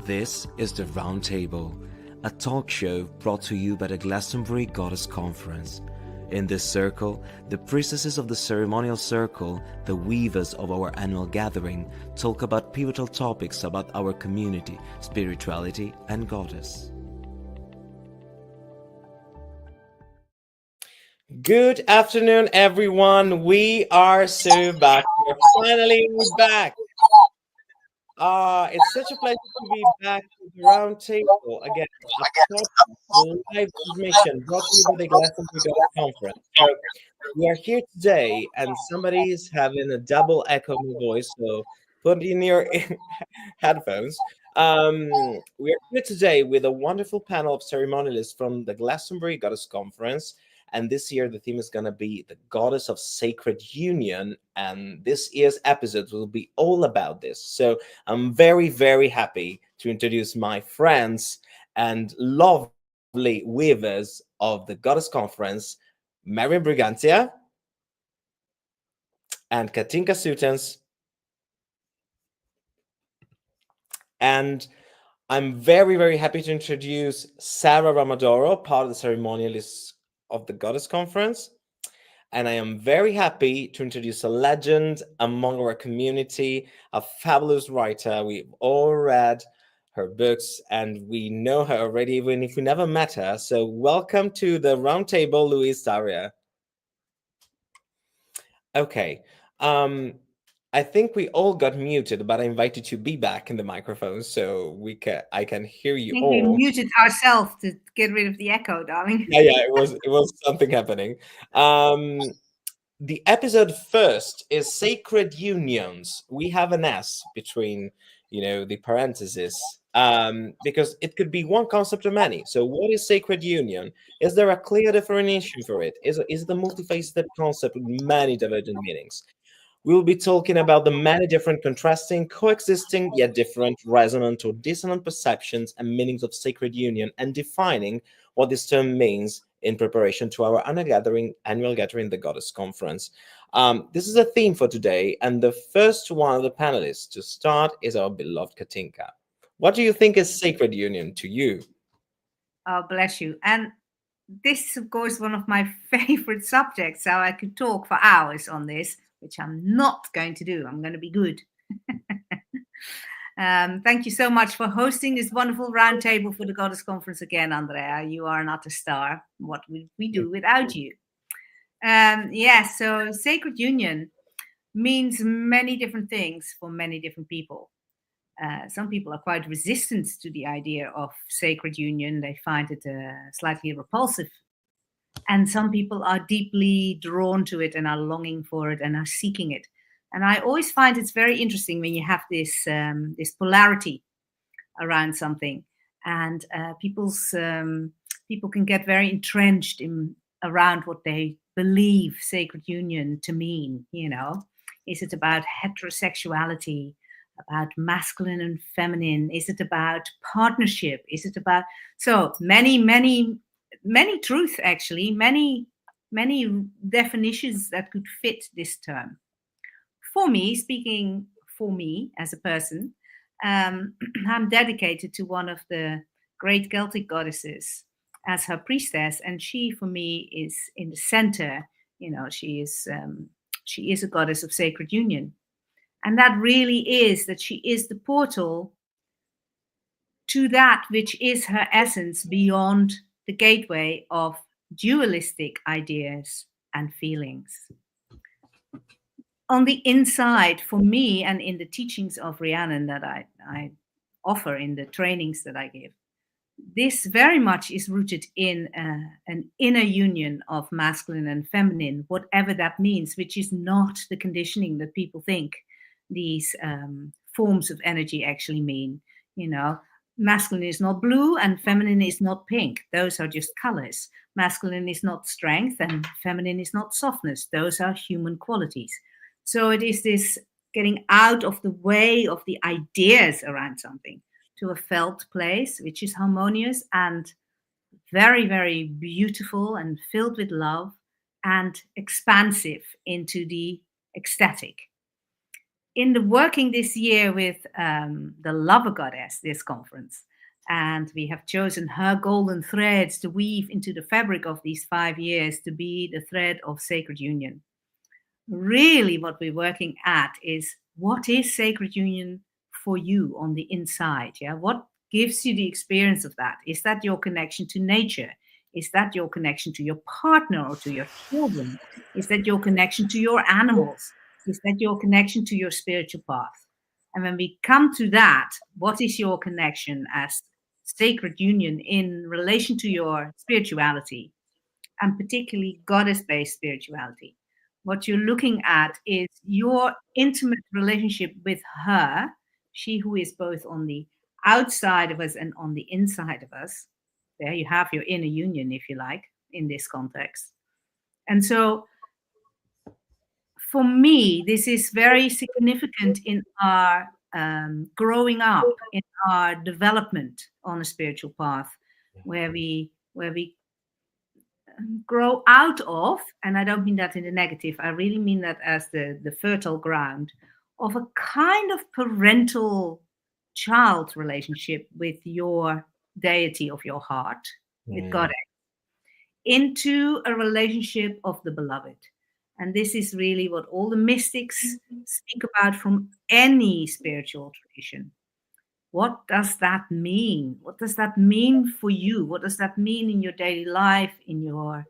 This is the Round Table, a talk show brought to you by the Glastonbury Goddess Conference. In this circle, the priestesses of the ceremonial circle, the weavers of our annual gathering, talk about pivotal topics about our community, spirituality, and goddess. Good afternoon, everyone. We are so back. We're finally back. It's such a pleasure to be back to the Round Table again. A live transmission brought to you by the Glastonbury Goddess Conference. So we are here today, and somebody is having a double echo of my voice, so put in your headphones. We are here today with a wonderful panel of ceremonialists from the Glastonbury Goddess Conference. And this year, the theme is going to be the goddess of sacred union. And this year's episode will be all about this. So I'm very, very happy to introduce my friends and lovely weavers of the Goddess Conference, 𝗦𝗦𝗔𝗖𝗥𝗘𝗏 and Katinka Sutens. And I'm very, very happy to introduce Sarah Ramadoro, part of the ceremonialists of the Goddess Conference. And I am very happy to introduce a legend among our community, a fabulous writer. We've all read her books and we know her already, even if we never met her. So welcome to the Round Table, 𝗚𝗢𝗡𝗙𝗏. Okay. I think we all got muted, but I invited you to be back in the microphone so I can hear you all. We muted ourselves to get rid of the echo, darling. Yeah, it was something happening. The episode first is sacred unions. We have an S between, the parentheses, because it could be one concept or many. So what is sacred union? Is there a clear definition for it? Is it a multi-faceted concept with many divergent meanings? We'll be talking about the many different contrasting, coexisting, yet different, resonant or dissonant perceptions and meanings of sacred union, and defining what this term means in preparation to our annual gathering, the Goddess Conference. This is a theme for today, and the first one of the panelists to start is our beloved Katinka. What do you think is sacred union to you? Oh, bless you. And this is, of course, one of my favorite subjects, so I could talk for hours on this, which I'm not going to do. I'm going to be good. Thank you so much for hosting this wonderful roundtable for the Goddess Conference again, Andrea. You are not a star. What would we do without you? So sacred union means many different things for many different people. Some people are quite resistant to the idea of sacred union. They find it slightly repulsive. And some people are deeply drawn to it and are longing for it and are seeking it. And I always find it's very interesting when you have this polarity around something, and people can get very entrenched around what they believe sacred union to mean. Is it about heterosexuality, about masculine and feminine? Is it about partnership? Is it about many truths, actually, many definitions that could fit this term. For me, speaking for me as a person, I'm dedicated to one of the great Celtic goddesses as her priestess, and she, for me, is in the center. She is a goddess of sacred union, and that really is that she is the portal to that which is her essence beyond the gateway of dualistic ideas and feelings. On the inside, for me, and in the teachings of Rhiannon that I offer in the trainings that I give, this very much is rooted in an inner union of masculine and feminine, whatever that means, which is not the conditioning that people think these forms of energy actually mean. Masculine is not blue and feminine is not pink. Those are just colors. Masculine is not strength and feminine is not softness. Those are human qualities. So it is this getting out of the way of the ideas around something to a felt place, which is harmonious and very, very beautiful and filled with love and expansive into the ecstatic. in the working this year with the Lover Goddess, this conference, and we have chosen her golden threads to weave into the fabric of these 5 years to be the thread of sacred union. Really, what we're working at is, what is sacred union for you on the inside? Yeah, what gives you the experience of that? Is that your connection to nature? Is that your connection to your partner or to your children? Is that your connection to your animals? Is that your connection to your spiritual path? And when we come to that, what is your connection as sacred union in relation to your spirituality, and particularly goddess-based spirituality? What you're looking at is your intimate relationship with her, she who is both on the outside of us and on the inside of us. There you have your inner union, if you like, in this context. And so for me, this is very significant in our growing up, in our development on a spiritual path, where we grow out of, and I don't mean that in the negative, I really mean that as the fertile ground of a kind of parental child relationship with your deity of your heart, with Goddess, into a relationship of the beloved. And this is really what all the mystics speak about from any spiritual tradition. What does that mean? What does that mean for you? What does that mean in your daily life, in your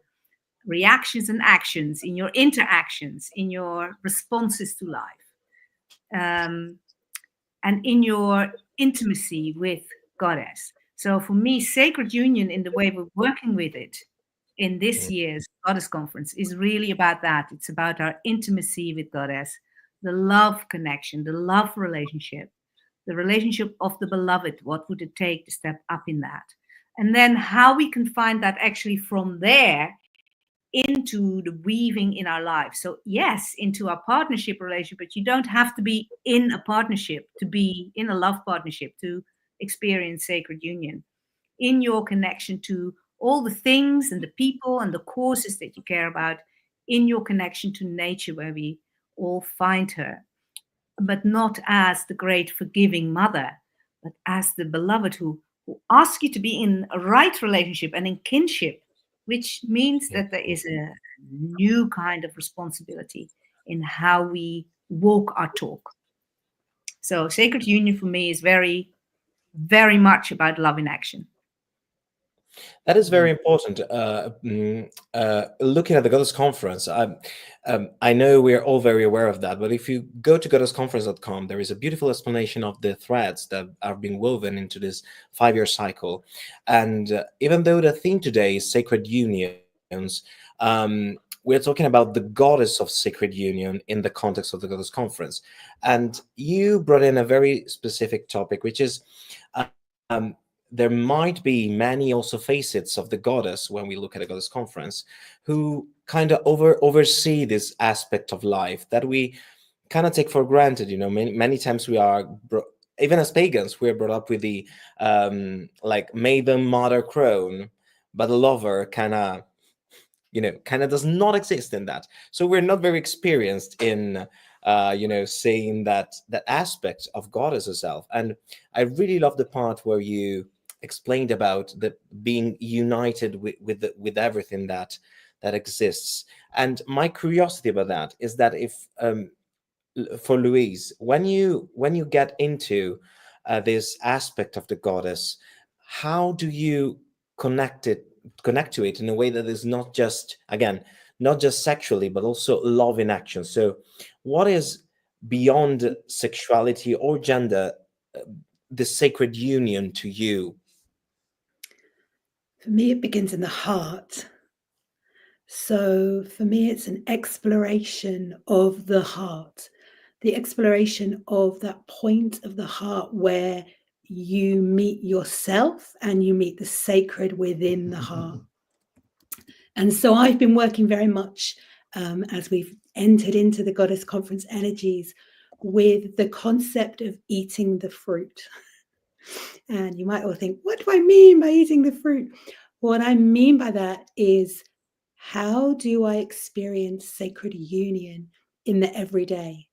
reactions and actions, in your interactions, in your responses to life, and in your intimacy with Goddess? So for me, sacred union, in the way we're working with it in this year's Goddess Conference, is really about that. It's about our intimacy with Goddess, the love connection, the love relationship, the relationship of the beloved. What would it take to step up in that? And then how we can find that actually from there into the weaving in our lives. So yes, into our partnership relationship, but you don't have to be in a partnership to be in a love partnership to experience sacred union. In your connection to all the things and the people and the causes that you care about, in your connection to nature, where we all find her, but not as the great forgiving mother, but as the beloved who asks you to be in a right relationship and in kinship, which means that there is a new kind of responsibility in how we walk our talk. So sacred union for me is very, very much about love in action. That is very important. Looking at the Goddess Conference, I know we're all very aware of that, but if you go to goddessconference.com, there is a beautiful explanation of the threads that are being woven into this 5-year cycle. And even though the theme today is sacred unions, we're talking about the goddess of sacred union in the context of the Goddess Conference. And you brought in a very specific topic, which is there might be many also facets of the goddess when we look at a Goddess Conference who kind of oversee this aspect of life that we kind of take for granted. You know, many times we are, even as pagans, we're brought up with the like maiden mother crone, but the lover kind of does not exist in that. So we're not very experienced in saying that aspect of goddess herself. And I really love the part where you explained about the being united with everything that exists. And my curiosity about that is that if for Louise, when you get into this aspect of the goddess, how do you connect to it in a way that is not just sexually, but also love in action? So what is beyond sexuality or gender the sacred union to you? For me, it begins in the heart. So for me, it's an exploration of the heart, the exploration of that point of the heart where you meet yourself and you meet the sacred within the heart. And so I've been working very much as we've entered into the Goddess Conference energies with the concept of eating the fruit. And you might all think, what do I mean by eating the fruit? What I mean by that is, how do I experience sacred union in the everyday?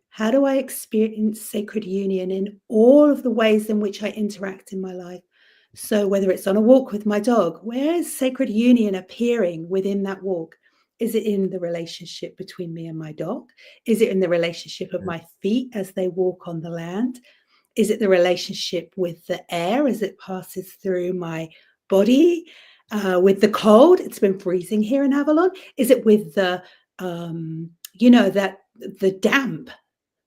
How do I experience sacred union in all of the ways in which I interact in my life? So whether it's on a walk with my dog, where is sacred union appearing within that walk? Is it in the relationship between me and my dog? Is it in the relationship of my feet as they walk on the land? Is it the relationship with the air as it passes through my body? With the cold, it's been freezing here in Avalon. Is it with the, the damp,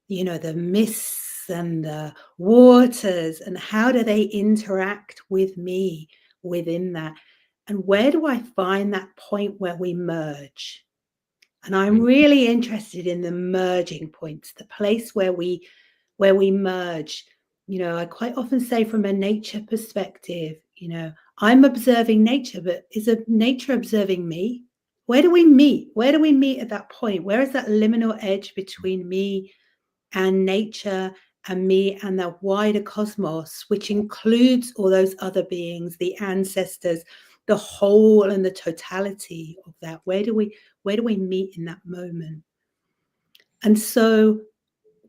the mists and the waters, and how do they interact with me within that? And where do I find that point where we merge? And I'm really interested in the merging points, the place where we merge. I quite often say from a nature perspective, I'm observing nature, but is nature observing me? Where do we meet? Where do we meet at that point? Where is that liminal edge between me and nature and me and the wider cosmos, which includes all those other beings, the ancestors, the whole and the totality of that? Where do we meet in that moment? And so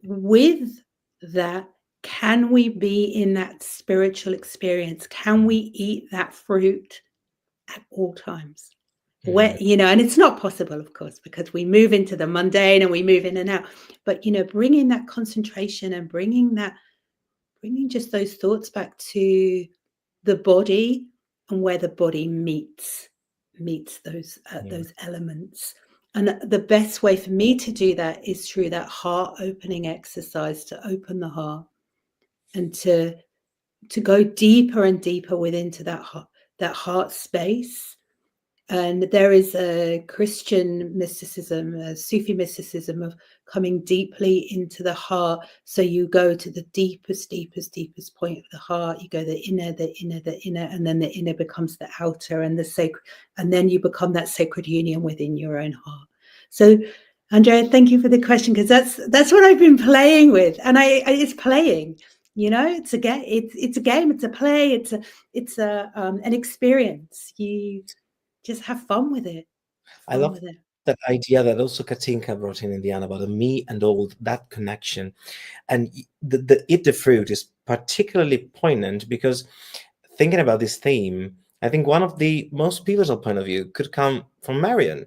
with that, can we be in that spiritual experience? Can we eat that fruit at all times? Where, and it's not possible, of course, because we move into the mundane and we move in and out. But, bringing that concentration and bringing just those thoughts back to the body and where the body meets those elements. And the best way for me to do that is through that heart opening exercise, to open the heart and to go deeper and deeper within to that heart space. And there is a Christian mysticism, a Sufi mysticism of coming deeply into the heart. So you go to the deepest point of the heart. You go the inner, and then the inner becomes the outer and the sacred. And then you become that sacred union within your own heart. So, Andrea, thank you for the question, because that's what I've been playing with, and it's playing. It's a game. It's a game. It's a play. It's an experience. You just have fun with it. I love that idea that also Katinka brought in the end about the me and all that connection. And the eat the fruit is particularly poignant because thinking about this theme, I think one of the most pivotal point of view could come from Marion,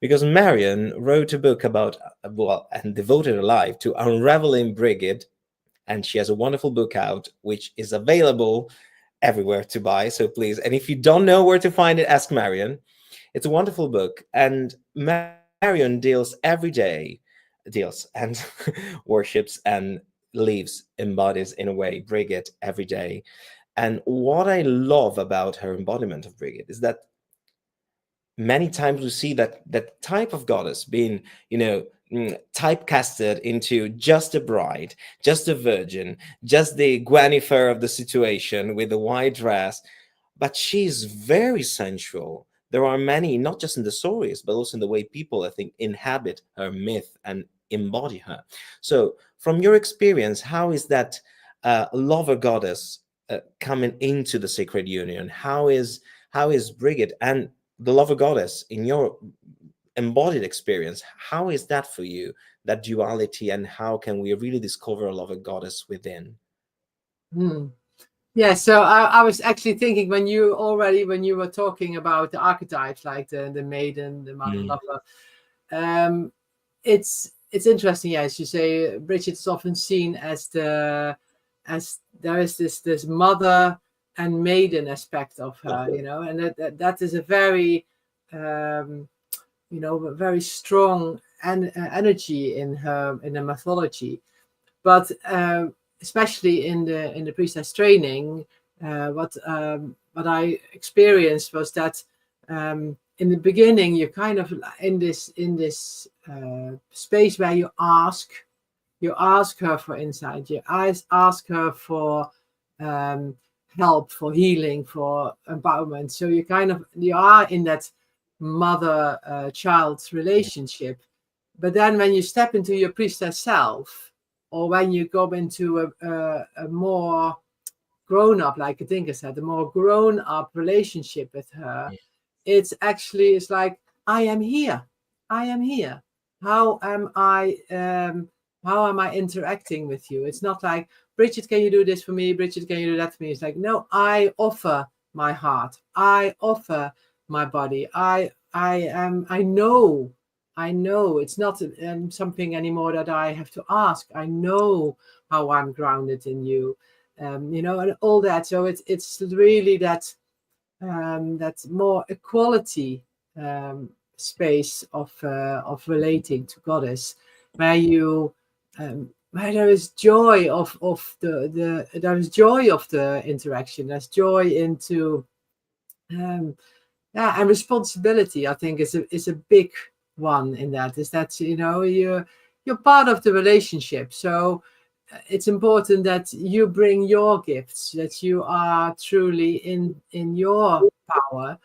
because Marion wrote a book about, and devoted her life to unraveling 𝗤𝗣𝗙, and she has a wonderful book out, which is available everywhere to buy. So please, and if you don't know where to find it, ask Marion. It's a wonderful book, and Marion deals every day, and worships and lives, embodies in a way 𝗤𝗙 every day. And what I love about her embodiment of 𝗤𝗙 is that many times we see that type of goddess being, typecasted into just a bride, just a virgin, just the 𝗦𝗦 of the situation with the white dress, but she's very sensual. There are many, not just in the stories, but also in the way people, I think, inhabit her myth and embody her. So from your experience, how is that lover goddess coming into the sacred union? How is 𝗤𝗙 and the lover goddess in your embodied experience? How is that for you, that duality, and how can we really discover a lover goddess within? Yeah, so I was actually thinking when you were talking about the archetypes, like the maiden, the mother, lover, it's interesting. As you say, 𝗤𝗙 is often seen as there is this mother and maiden aspect of her, and that is a very very strong energy in the mythology, but especially in the priestess training, what I experienced was that in the beginning you're kind of in this space where you ask her for insight, you ask her for help, for healing, for empowerment. So you are in that mother-child relationship. But then when you step into your priestess self, or when you go into a more grown-up, like Katinka said, a more grown-up relationship with her, it's like, I am here. How am I how am I interacting with you? It's not like, Bridget, can you do this for me? Bridget, can you do that for me? It's like, no, I offer my heart. I offer my body. I know. It's not something anymore that I have to ask. I know how I'm grounded in you, and all that. So it's really that more equality space of relating to Goddess, where you where there is joy of there is joy of the interaction. There's joy into and responsibility. I think is a big one in that. Is that you're part of the relationship. So it's important that you bring your gifts, that you are truly in your power,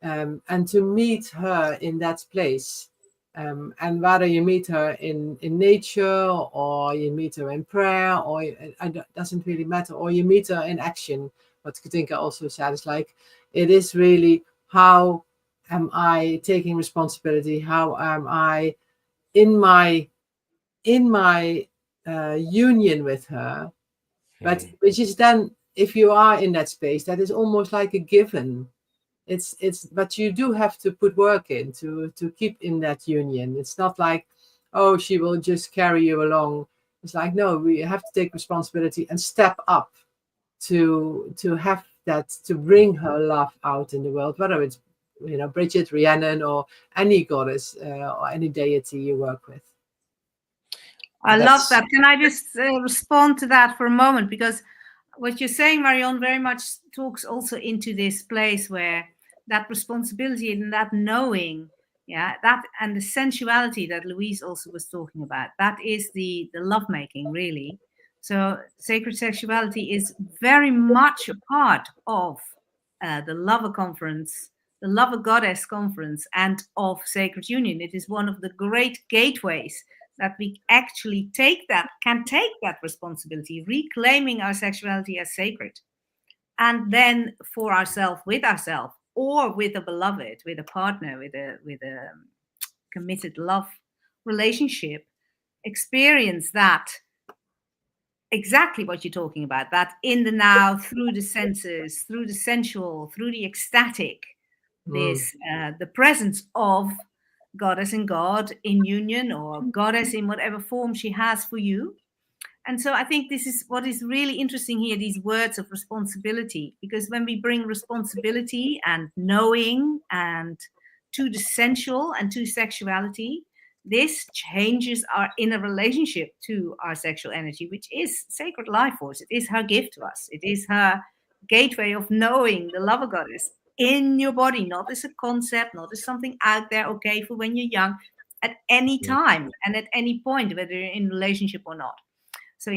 and to meet her in that place. And whether you meet her in nature, or you meet her in prayer, or it doesn't really matter, or you meet her in action. What Katinka also said is like, it is really, how am I taking responsibility? How am I in my union with her? But which is then, if you are in that space, that is almost like a given. It's but you do have to put work in to keep in that union. It's not like, oh, she will just carry you along. It's like, no, we have to take responsibility and step up to have that, to bring her love out in the world, whether it's Bridget, Rhiannon, or any goddess or any deity you work with. I love that. Can I just respond to that for a moment? Because what you're saying, Marion, very much talks also into this place where that responsibility and that knowing, that and the sensuality that Louise also was talking about, that is the lovemaking, really. So sacred sexuality is very much a part of the Lover Conference, the Lover Goddess Conference, and of Sacred Union. It is one of the great gateways that we actually can take that responsibility, reclaiming our sexuality as sacred. And then for ourselves, with ourselves, or with a beloved, with a partner, with a committed love relationship, experience that, exactly what you're talking about, that in the now, through the senses, through the sensual, through the ecstatic, this the presence of Goddess and God in union, or Goddess in whatever form she has for you. And so I think this is what is really interesting here, these words of responsibility, because when we bring responsibility and knowing and to the sensual and to sexuality, this changes our inner relationship to our sexual energy, which is sacred life force. It is her gift to us. It is her gateway of knowing the Lover Goddess in your body, not as a concept, not as something out there, okay, for when you're young, at any time and at any point, whether you're in a relationship or not. So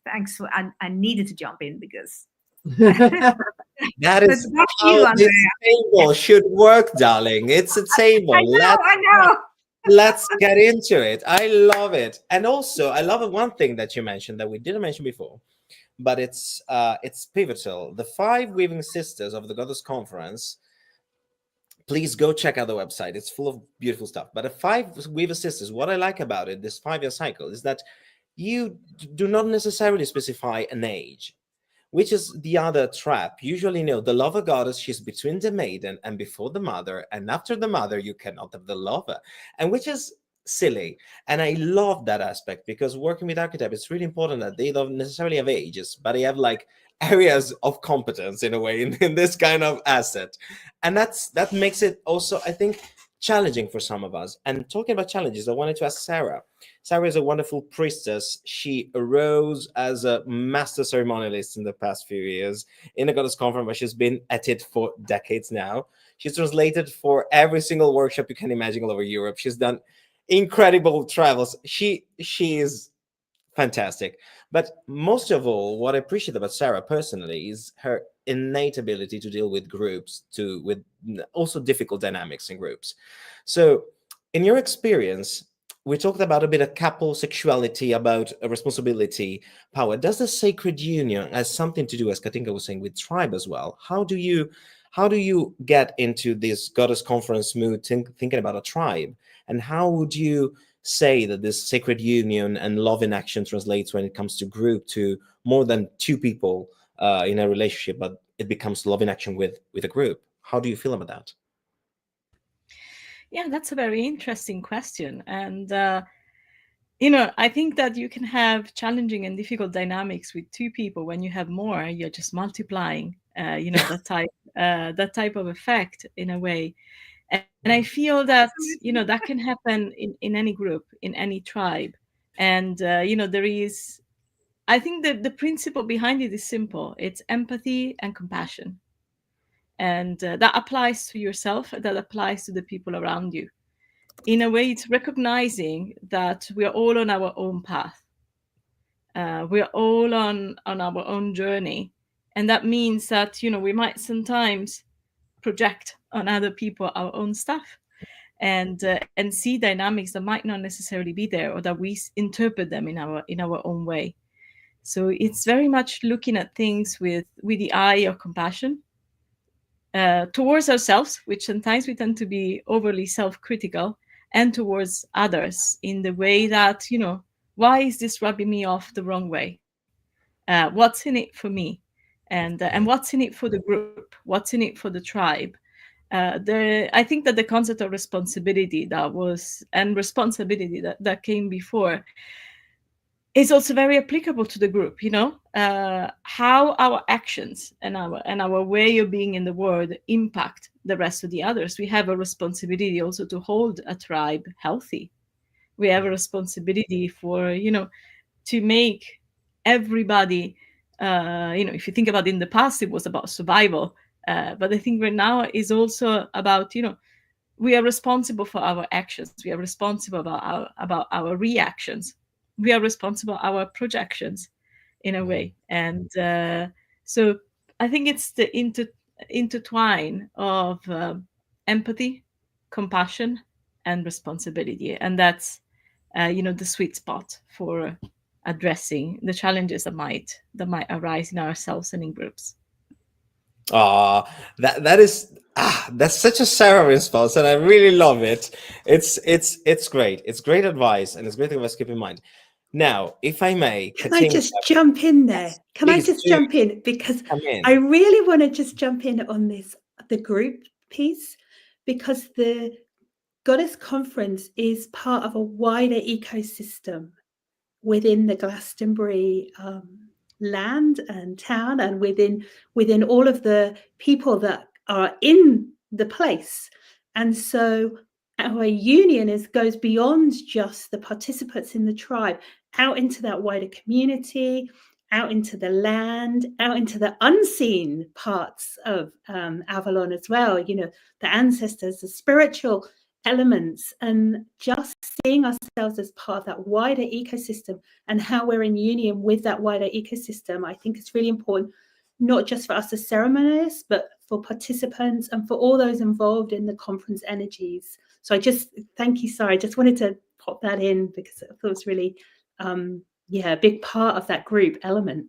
thanks for, I needed to jump in because that is how this table should work, darling. It's a table. I know. Let's get into it. I love it. And also, I love one thing that you mentioned that we didn't mention before, but it's pivotal. The 5 Weaving Sisters of the Goddess Conference. Please go check out the website. It's full of beautiful stuff. But the 5 Weaver Sisters, what I like about it, this 5-year cycle, is that you do not necessarily specify an age, which is the other trap. Usually, the Lover Goddess, she's between the maiden and before the mother, and after the mother, you cannot have the lover, and which is silly. And I love that aspect, because working with archetypes, it's really important that they don't necessarily have ages, but they have like areas of competence in a way in this kind of asset. And that makes it also, I think, challenging for some of us. And talking about challenges, I wanted to ask Sarah. Sarah is a wonderful priestess. She arose as a master ceremonialist in the past few years in the Goddess Conference, where she's been at it for decades now. She's translated for every single workshop you can imagine all over Europe. She's done incredible travels. She is fantastic. But most of all, what I appreciate about Sarah personally is her innate ability to deal with groups, with also difficult dynamics in groups. So in your experience, we talked about a bit of couple sexuality, about a responsibility, power. Does the sacred union has something to do, as Katinka was saying, with tribe as well? How do you get into this Goddess Conference mood, thinking about a tribe? And how would you say that this sacred union and love in action translates when it comes to group to more than two people in a relationship, but it becomes love in action with a group. How do you feel about that? Yeah, that's a very interesting question. And, I think that you can have challenging and difficult dynamics with two people. When you have more, you're just multiplying, that type of effect in a way. And I feel that, that can happen in any group, in any tribe. And, there is, I think that the principle behind it is simple. It's empathy and compassion. And that applies to yourself, that applies to the people around you. In a way, it's recognizing that we are all on our own path. We are all on our own journey. And that means that, we might sometimes project on other people our own stuff and see dynamics that might not necessarily be there, or that we interpret them in our own way. So it's very much looking at things with the eye of compassion towards ourselves, which sometimes we tend to be overly self-critical, and towards others in the way that, why is this rubbing me off the wrong way? What's in it for me? And what's in it for the group? What's in it for the tribe? I think that the concept of responsibility that came before is also very applicable to the group. How our actions and our way of being in the world impact the rest of the others. We have a responsibility also to hold a tribe healthy. We have a responsibility for to make everybody. If you think about in the past, it was about survival. But I think right now is also about, we are responsible for our actions. We are responsible about our reactions. We are responsible for our projections in a way. And so I think it's the intertwine of empathy, compassion, and responsibility. And that's, the sweet spot for addressing the challenges that might arise in ourselves and in groups. That's such a Sarah response, and I really love it. It's great. It's great advice, and it's great advice to keep in mind. Now, if I may, can I just jump in there? Yes, can I just jump in? Because in. I really want to just jump in on the group piece, because the Goddess Conference is part of a wider ecosystem within the Glastonbury land and town, and within all of the people that are in the place. And so our union goes beyond just the participants in the tribe, out into that wider community, out into the land, out into the unseen parts of Avalon as well, the ancestors, the spiritual elements, and just seeing ourselves as part of that wider ecosystem and how we're in union with that wider ecosystem. I think it's really important, not just for us as ceremonists, but for participants and for all those involved in the conference energies. So I just thank you, Sarah. I just wanted to pop that in because I thought it was really a big part of that group element.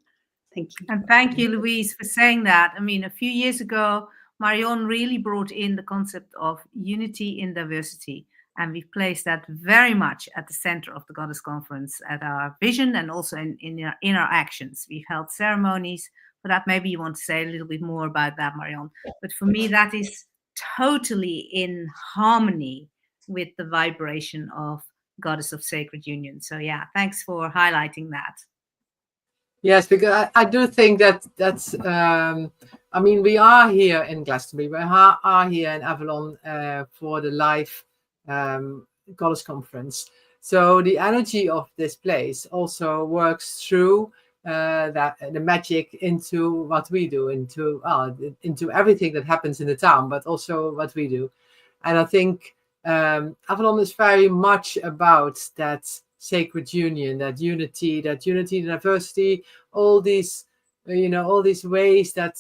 Thank you. And thank you, Louise, for saying that. I mean, a few years ago, Marion really brought in the concept of unity in diversity, and we've placed that very much at the center of the Goddess Conference, at our vision and also in our actions. We've held ceremonies for that. Maybe you want to say a little bit more about that, Marion. But for me, that is totally in harmony with the vibration of Goddess of Sacred Union. So yeah, thanks for highlighting that. Yes, because I do think that's, I mean, we are here in Glastonbury, we are here in Avalon for the live Goddess Conference. So the energy of this place also works through the magic into what we do, into everything that happens in the town, but also what we do. And I think Avalon is very much about that sacred union, that unity, diversity, all these, all these ways that,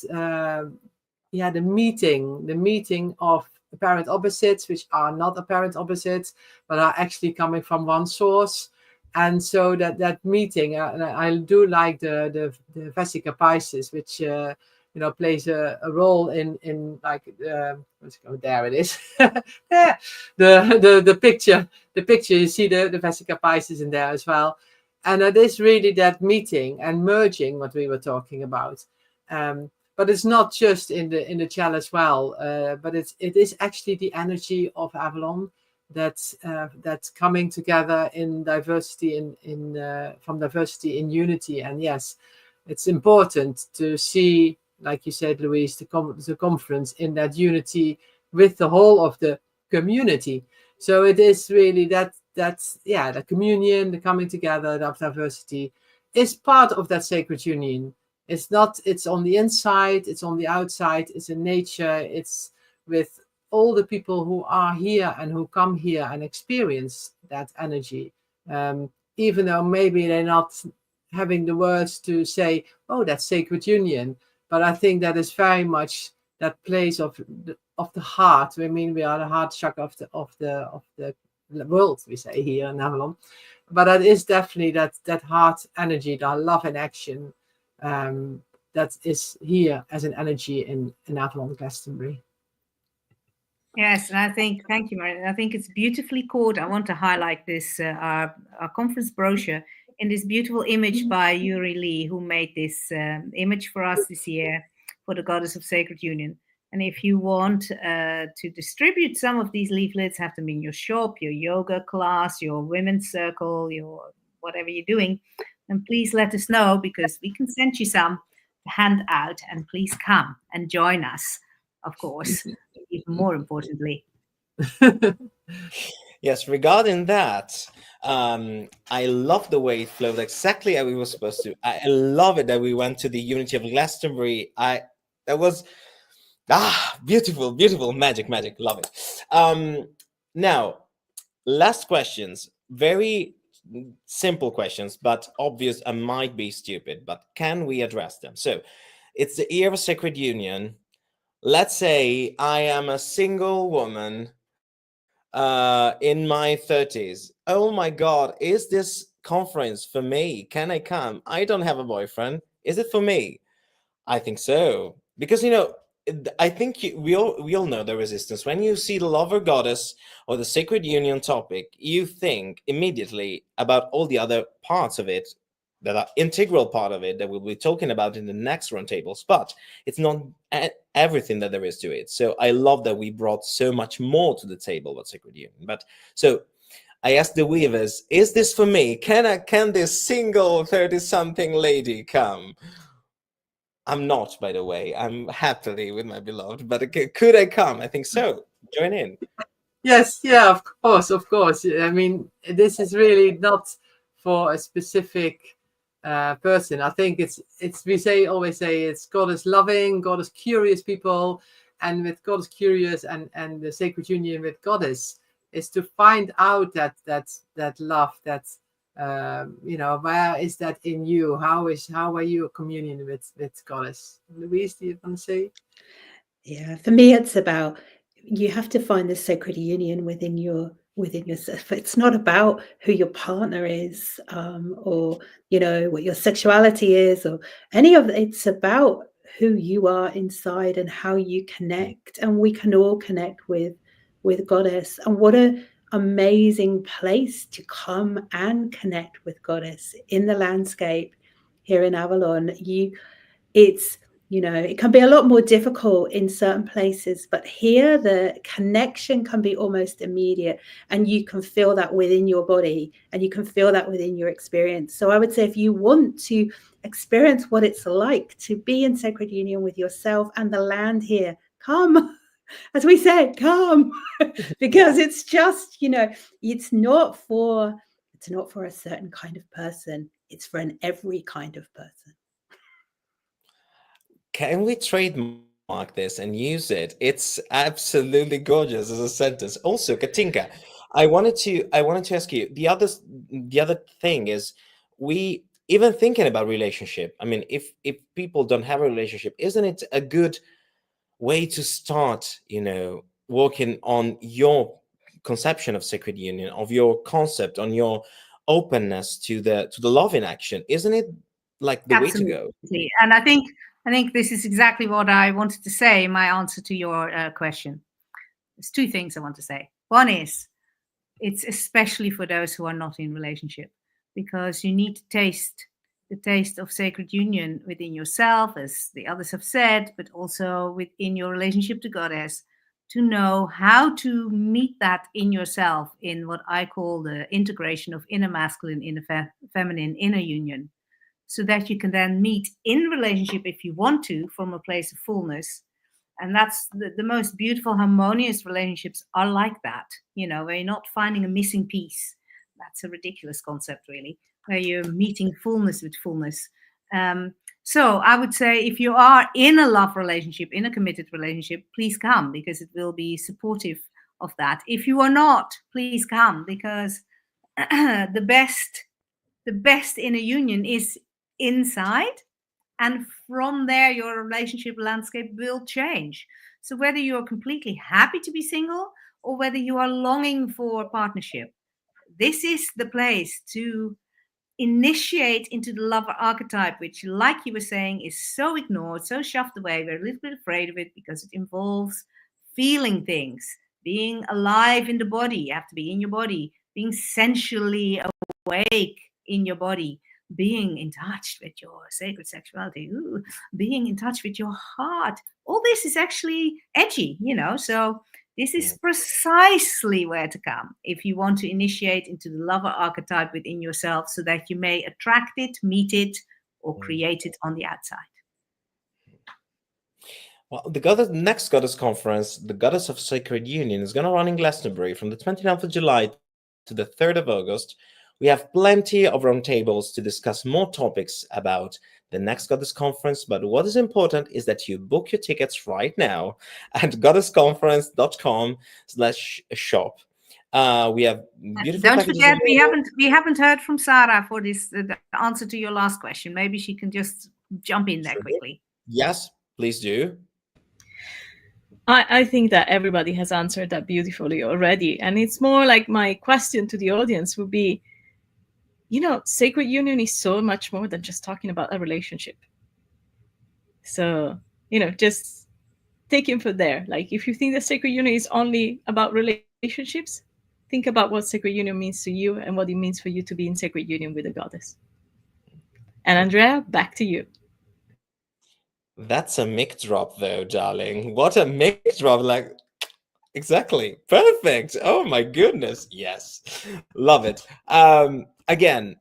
the meeting of apparent opposites, which are not apparent opposites, but are actually coming from one source. And so that meeting, I do like the 𝗦𝗢𝗙𝗏𝗏, which plays a role in like let's go, there it is. Yeah, the picture you see the Vesica Pisces in there as well, and it is really that meeting and merging what we were talking about. But it's not just in the Chell as well, but it is actually the energy of Avalon that's coming together in diversity, from diversity in unity. And yes, it's important to see, like you said, Louise, the conference in that unity with the whole of the community. So it is really that's the communion, the coming together of diversity is part of that sacred union. It's on the inside, it's on the outside, it's in nature, it's with all the people who are here and who come here and experience that energy, even though maybe they're not having the words to say, oh, that's sacred union. But I think that is very much that place of the heart. I mean, we are the heart chakra of the world, we say here in Avalon. But that is definitely that heart energy, that love in action, that is here as an energy in Avalon Glastonbury. Yes, and I think, thank you, Marion. I think it's beautifully called. I want to highlight this, our conference brochure in this beautiful image by Yuri Lee, who made this image for us this year for the Goddess of Sacred Union. And if you want to distribute some of these leaflets, have them in your shop, your yoga class, your women's circle, your whatever you're doing, then please let us know, because we can send you some to hand out, and please come and join us, of course, even more importantly. Yes, regarding that, I love the way it flowed exactly as we were supposed to. I love it that we went to the Unity of Glastonbury. That was beautiful, beautiful, magic, love it. Now, last questions, very simple questions, but obvious and might be stupid, but can we address them? So it's the year of sacred union. Let's say I am a single woman in my 30s. Oh my God, is this conference for me? Can I come? I don't have a boyfriend. Is it for me? I think so, because I think we all know the resistance. When you see the lover goddess or the sacred union topic, you think immediately about all the other parts of it that are integral part of it that we'll be talking about in the next roundtables, but it's not everything that there is to it. So I love that we brought so much more to the table with sacred union. But so I asked the weavers, is this for me? Can this single 30-something lady come? I'm not, by the way. I'm happily with my beloved, but could I come? I think so. Join in. Yes, yeah, of course. I mean, this is really not for a specific person. I think it's we always say it's goddess loving, goddess curious people, and with goddess curious and the sacred union with goddess is to find out that love, that where is that in you? How are you communion with goddess? Louise, do you want to say? Yeah, for me, it's about, you have to find the sacred union within yourself. It's not about who your partner is, or what your sexuality is, or any of it. It's about who you are inside and how you connect. And we can all connect with goddess. And what an amazing place to come and connect with goddess in the landscape here in Avalon. It can be a lot more difficult in certain places, but here the connection can be almost immediate, and you can feel that within your body, and you can feel that within your experience. So I would say, if you want to experience what it's like to be in sacred union with yourself and the land here, come. As we say, come, because it's just, it's not for a certain kind of person. It's for every kind of person. Can we trademark this and use it? It's absolutely gorgeous as a sentence. Also, Katinka, I wanted to ask you, the other thing is, we even thinking about relationship. I mean, if people don't have a relationship, isn't it a good way to start, working on your conception of sacred union, of your concept, on your openness to the love in action? Isn't it like the way to go? And I think I think this is exactly what I wanted to say in my answer to your question. There's two things I want to say. One is, it's especially for those who are not in relationship, because you need to taste the taste of sacred union within yourself, as the others have said, but also within your relationship to Goddess, to know how to meet that in yourself in what I call the integration of inner masculine, inner feminine, inner union, so that you can then meet in relationship, if you want to, from a place of fullness. And that's the most beautiful, harmonious relationships are like that, where you're not finding a missing piece. That's a ridiculous concept, really, where you're meeting fullness with fullness. So I would say, if you are in a love relationship, in a committed relationship, please come, because it will be supportive of that. If you are not, please come, because the best inner union is inside. And from there, your relationship landscape will change. So whether you're completely happy to be single or whether you are longing for a partnership, this is the place to initiate into the lover archetype, which, like you were saying, is so ignored, so shoved away. We're a little bit afraid of it because it involves feeling things, being alive in the body. You have to be in your body, being sensually awake in your body, being in touch with your sacred sexuality, being in touch with your heart. All this is actually edgy, so this is precisely where to come if you want to initiate into the lover archetype within yourself, so that you may attract it, meet it, or create it on the outside. Well, the next Goddess Conference, the Goddess of Sacred Union, is going to run in Glastonbury from the 29th of July to the 3rd of August. We have plenty of roundtables to discuss more topics about the next Goddess Conference, but what is important is that you book your tickets right now at goddessconference.com/shop. We have beautiful Don't packages forget, available. we haven't heard from Sarah for this, the answer to your last question. Maybe she can just jump in there quickly. Yes, please do. I think that everybody has answered that beautifully already. And it's more like, my question to the audience would be, sacred union is so much more than just talking about a relationship. So, just take him from there. Like, if you think that sacred union is only about relationships, think about what sacred union means to you and what it means for you to be in sacred union with the Goddess. And Andrea, back to you. That's a mic drop, though, darling. What a mic drop! Like, exactly, perfect. Oh my goodness, yes, love it. Again,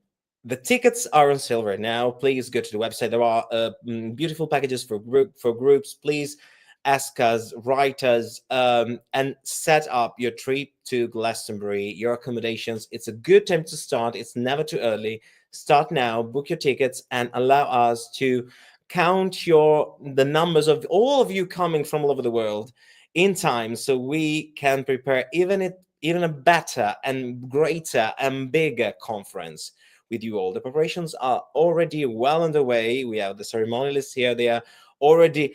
the tickets are on sale right now. Please go to the website. There are beautiful packages for groups. Please ask us, write us, and set up your trip to Glastonbury, your accommodations. It's a good time to start. It's never too early. Start now, book your tickets, and allow us to count the numbers of all of you coming from all over the world in time, so we can prepare even a better and greater and bigger conference with you all. The preparations are already well underway. We have the ceremonialists here. They are already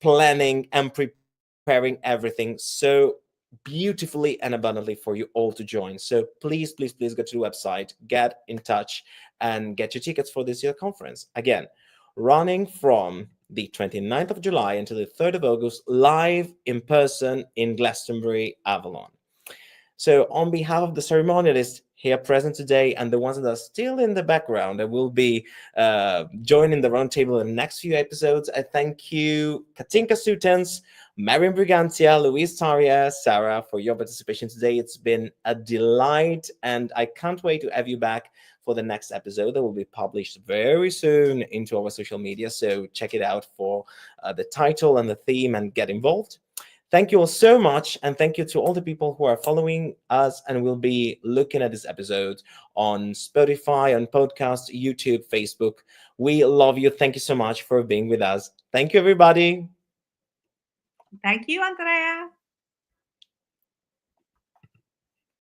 planning and preparing everything so beautifully and abundantly for you all to join. So please, please, please go to the website, get in touch, and get your tickets for this year conference. Again, running from the 29th of July until the 3rd of August, live in person in Glastonbury, Avalon. So on behalf of the ceremonialists here present today and the ones that are still in the background that will be joining the roundtable in the next few episodes, I thank you, Katinka Sutens, Marian Brigantia, Louise Taria, Sarah, for your participation today. It's been a delight, and I can't wait to have you back for the next episode that will be published very soon into our social media. So check it out for the title and the theme and get involved. Thank you all so much. And thank you to all the people who are following us and will be looking at this episode on Spotify, on podcast, YouTube, Facebook. We love you. Thank you so much for being with us. Thank you, everybody. Thank you, Andrea.